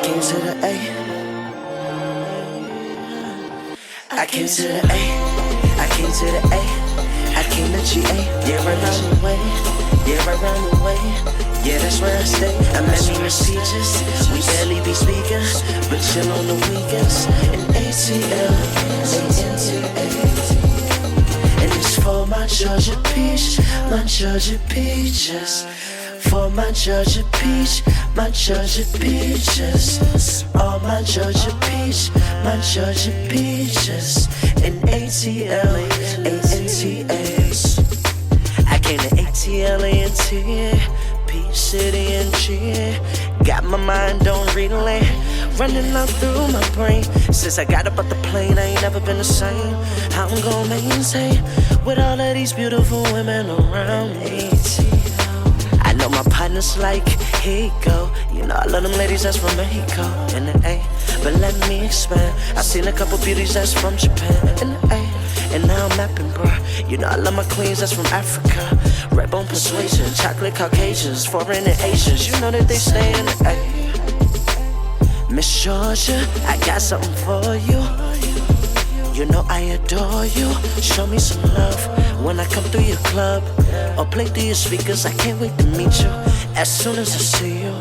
came to the A. I came to the A. I came to the A. I came to GA. Yeah, right round the way. Yeah, right round the way. Yeah, that's where I stay. I met me with Peaches. We barely be speaking, but chill on the weekends. In ATL, ANTA. And it's for my Georgia peach, my Georgia peaches. For my Georgia peach, my Georgia peaches. All my Georgia peach, my Georgia peaches. In ATL, ANTA. I came to ATL, ANTA. Peach City and G. Got my mind on relay, running out through my brain. Since I got up off the plane, I ain't never been the same. I'm gon' maintain with all of these beautiful women around me. I know my partners like, here you go. You know I love them ladies that's from Mexico in the A. But let me expand. I seen a couple beauties that's from Japan in the A. And now I'm mapping, bruh. You know I love my queens that's from Africa. Red bone persuasion, chocolate Caucasians, foreign and Asians. You know that they stay in the A. Miss Georgia, I got something for you. You know I adore you. Show me some love when I come through your club or play through your speakers. I can't wait to meet you. As soon as I see you,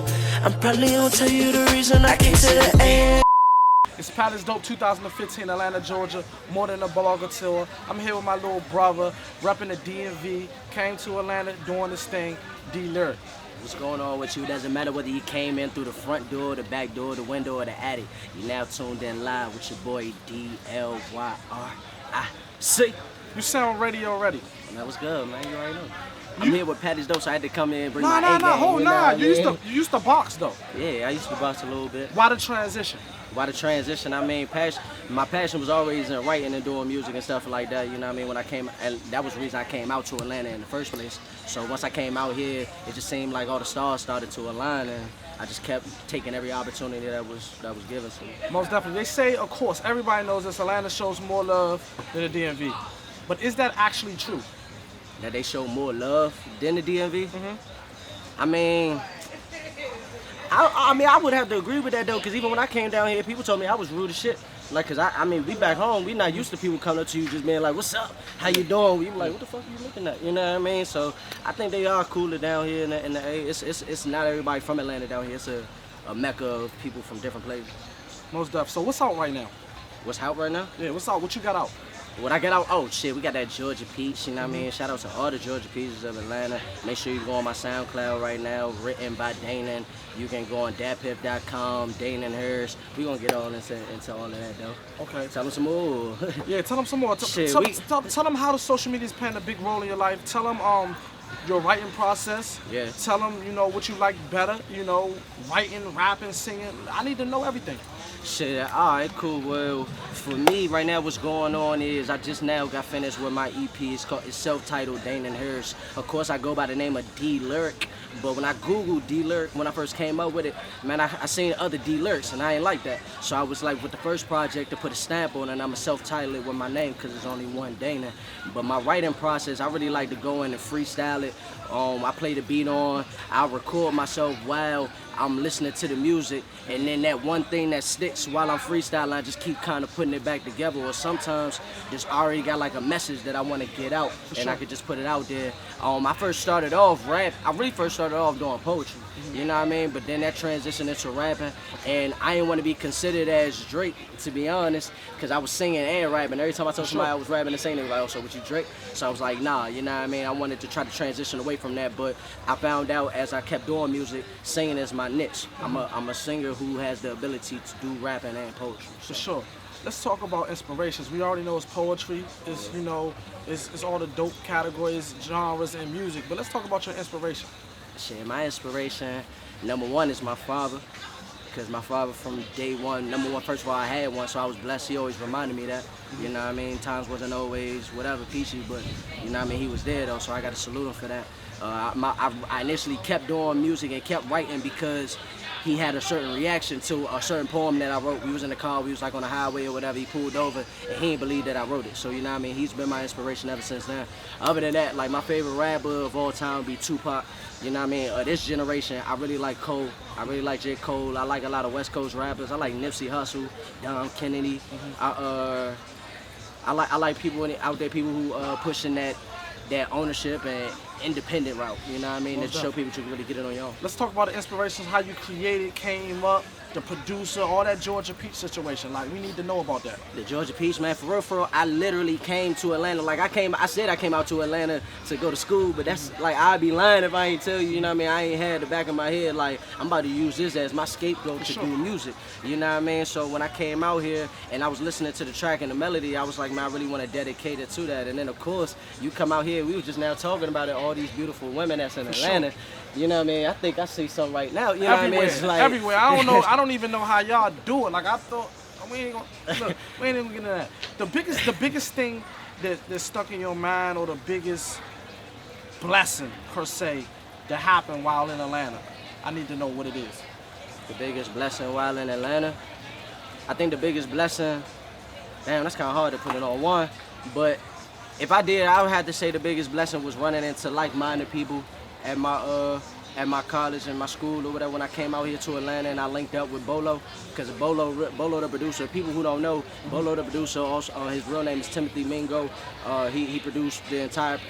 I'm probably gonna tell you the reason I came to the A. It's PATisDOPE 2015, Atlanta, Georgia. More than a blogger tour. I'm here with my little brother, repping the DMV. Came to Atlanta doing this thing, DLyric. What's going on with you? Doesn't matter whether you came in through the front door, the back door, the window, or the attic. You now tuned in live with your boy DLyric. You sound ready already. That was good, man. You already know. I'm here with PATisDOPE, so I had to come in and bring my Nah. You used to box though. Yeah, I used to box a little bit. Why the transition? Why the transition? I mean, my passion was always in writing and doing music and stuff like that. You know what I mean? When I came, and that was the reason I came out to Atlanta in the first place. So once I came out here, it just seemed like all the stars started to align, and I just kept taking every opportunity that was given to me. Most definitely. They say, of course, everybody knows this. Atlanta shows more love than the DMV. But is that actually true? That they show more love than the DMV? Mm-hmm. I mean, I would have to agree with that though, because even when I came down here, people told me I was rude as shit. Like, cause I mean, we back home, we not used to people coming up to you just being like, "What's up? How you doing?" We be like, "What the fuck are you looking at?" You know what I mean? So I think they are cooler down here in the A. It's not everybody from Atlanta down here. It's a mecca of people from different places. Most definitely. So what's out right now? What's out right now? Yeah, what's out? What you got out? When I get out, oh shit, we got that Georgia Peach, you know what I mean? Shout out to all the Georgia Peaches of Atlanta. Make sure you go on my SoundCloud right now, written by Danon. You can go on datpiff.com, Danon Hers. We gonna get on into all of that though. Okay. Tell them some more. Yeah, tell them some more. Tell them how the social media is playing a big role in your life. Tell them your writing process. Yeah. Tell them, you know, what you like better, you know, writing, rapping, singing. I need to know everything. Shit, alright, cool. Well, for me right now what's going on is I just now got finished with my EP. It's self-titled Danon Hers. Of course I go by the name of DLyric, but when I Googled DLyric, when I first came up with it, man, I seen other DLyrics and I ain't like that. So I was like, with the first project to put a stamp on it, and I'ma self-title it with my name because there's only one Danon. But my writing process, I really like to go in and freestyle it. I play the beat on, I record myself while I'm listening to the music, and then that one thing that sticks while I'm freestyling, I just keep kind of putting it back together. Or sometimes just already got like a message that I want to get out, and I could just put it out there. I first started off rap. I really first started off doing poetry, you know what I mean? But then that transitioned into rapping, and I didn't want to be considered as Drake, to be honest, because I was singing and rapping. Every time I told somebody I was rapping and singing, they were like, "Oh, so what, you Drake?" So I was like, nah, you know what I mean? I wanted to try to transition away from that, but I found out as I kept doing music, singing is my niche. I'm a singer who has the ability to do rapping and poetry. For sure. Let's talk about inspirations. We already know it's poetry, it's, you know, it's all the dope categories, genres, and music. But let's talk about your inspiration. Shit, my inspiration, number one is my father. Because my father from day one, number one, first of all, I had one, so I was blessed. He always reminded me that, you know what I mean? Times wasn't always whatever peachy, but you know what I mean? He was there though, so I got to salute him for that. I initially kept doing music and kept writing because he had a certain reaction to a certain poem that I wrote. We was in the car, we was like on the highway or whatever, he pulled over, and he didn't believe that I wrote it. So, you know what I mean? He's been my inspiration ever since then. Other than that, like, my favorite rapper of all time would be Tupac. You know what I mean? This generation, I really like Cole. I really like J. Cole. I like a lot of West Coast rappers. I like Nipsey Hussle, Dom Kennedy. I like people out there, people who pushing that ownership and independent route. You know what I mean? To show people you can really get it on your own. Let's talk about the inspirations, how you created, came up, the producer, all that Georgia Peach situation. Like, we need to know about that. The Georgia Peach, man, for real, I literally came to Atlanta. Like, I said I came out to Atlanta to go to school, but that's, like, I'd be lying if I ain't tell you, you know what I mean? I ain't had the back of my head, like, I'm about to use this as my scapegoat to do music. You know what I mean? So when I came out here and I was listening to the track and the melody, I was like, man, I really want to dedicate it to that. And then, of course, you come out here, we was just now talking about it, all these beautiful women that's in Atlanta. You know what I mean? I think I see something right now. You know everywhere, what I mean? It's like, everywhere. I don't know. I don't even know how y'all do it. Like, I thought we ain't gonna look. We ain't even gonna get into that. The biggest thing that's stuck in your mind, or the biggest blessing per se that happened while in Atlanta. I need to know what it is. The biggest blessing while in Atlanta. I think the biggest blessing. Damn, that's kind of hard to put it on one. But if I did, I would have to say the biggest blessing was running into like-minded people at my college and my school or whatever. When I came out here to Atlanta and I linked up with Bolo, because Bolo the producer. People who don't know, Bolo the producer. Also, his real name is Timothy Mingo. He produced the entire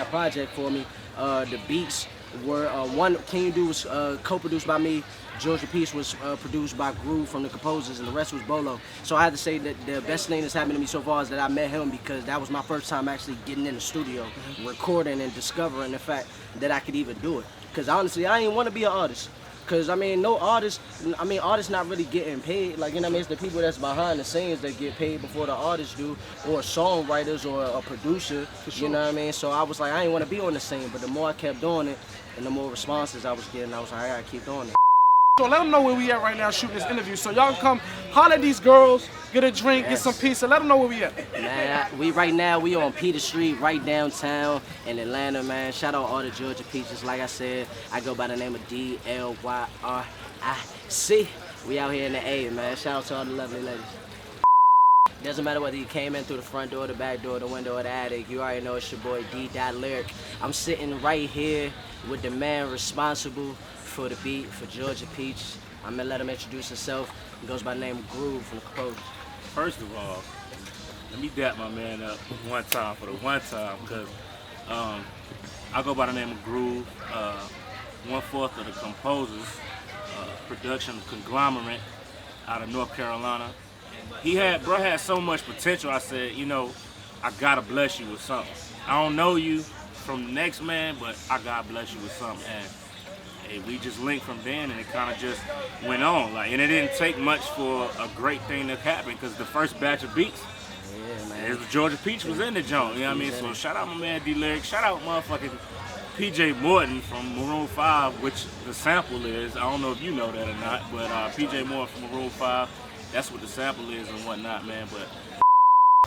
project for me. The beats were one Can You Do was co-produced by me. Georgia Peach was produced by Groove from the composers, and the rest was Bolo. So I had to say that the best thing that's happened to me so far is that I met him, because that was my first time actually getting in the studio, recording and discovering the fact that I could even do it. Because honestly, I didn't want to be an artist. Because, I mean, artists not really getting paid. Like, you know what I mean? It's the people that's behind the scenes that get paid before the artists do, or songwriters or a producer, you know what I mean? So I was like, I didn't want to be on the scene, but the more I kept doing it and the more responses I was getting, I was like, I gotta keep doing it. So let them know where we at right now shooting this interview. So y'all can come holler at these girls, get a drink, get some pizza. Let them know where we at. Man, we on Peter Street, right downtown in Atlanta, man. Shout out all the Georgia Peaches. Like I said, I go by the name of DLyric. We out here in the A, man. Shout out to all the lovely ladies. Doesn't matter whether you came in through the front door, the back door, the window, or the attic. You already know it's your boy DLyric. I'm sitting right here with the man responsible for the beat for Georgia Peach. I'm gonna let him introduce himself. He goes by the name of Groove from the composer. First of all, let me dap my man up one time for the one time, because I go by the name of Groove, 1/4 of the composers, production conglomerate out of North Carolina. Bro had so much potential. I said, you know, I gotta bless you with something. I don't know you from the next man, but I gotta bless you with something. And hey, we just linked from then, and it kind of just went on. Like, and it didn't take much for a great thing to happen, because the first batch of beats, Georgia Peach was in the joint. You know what I mean? So shout out my man DLyric. Shout out motherfucking PJ Morton from Maroon 5, which the sample is. I don't know if you know that or not, but PJ Morton from Maroon 5, that's what the sample is and whatnot, man. But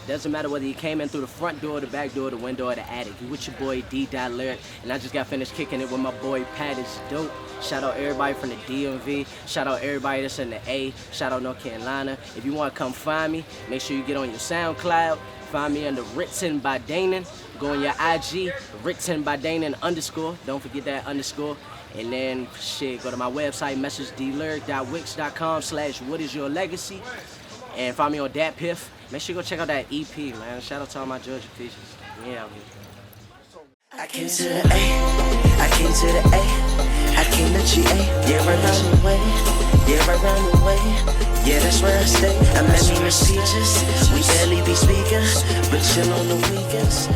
doesn't matter whether you came in through the front door, the back door, the window, or the attic. You with your boy DLyric, and I just got finished kicking it with my boy PATisDOPE. Shout out everybody from the DMV. Shout out everybody that's in the A. Shout out North Carolina. If you want to come find me, make sure you get on your SoundCloud. Find me under Written by Danon. Go on your IG, Written by Danon _. Don't forget that _. And then, shit, go to my website, messageDLyric.wix.com/whatisyourlegacy. And find me on Dat Piff. Make sure you go check out that EP, man. Shout out to all my Georgia Peaches. Yeah, out here. I came to the A, I came to the A, I came to GA, yeah, right round the way, yeah, right round the way, yeah, that's where I stay. I'm many Peaches, we barely be speakers, but chill on the weekends.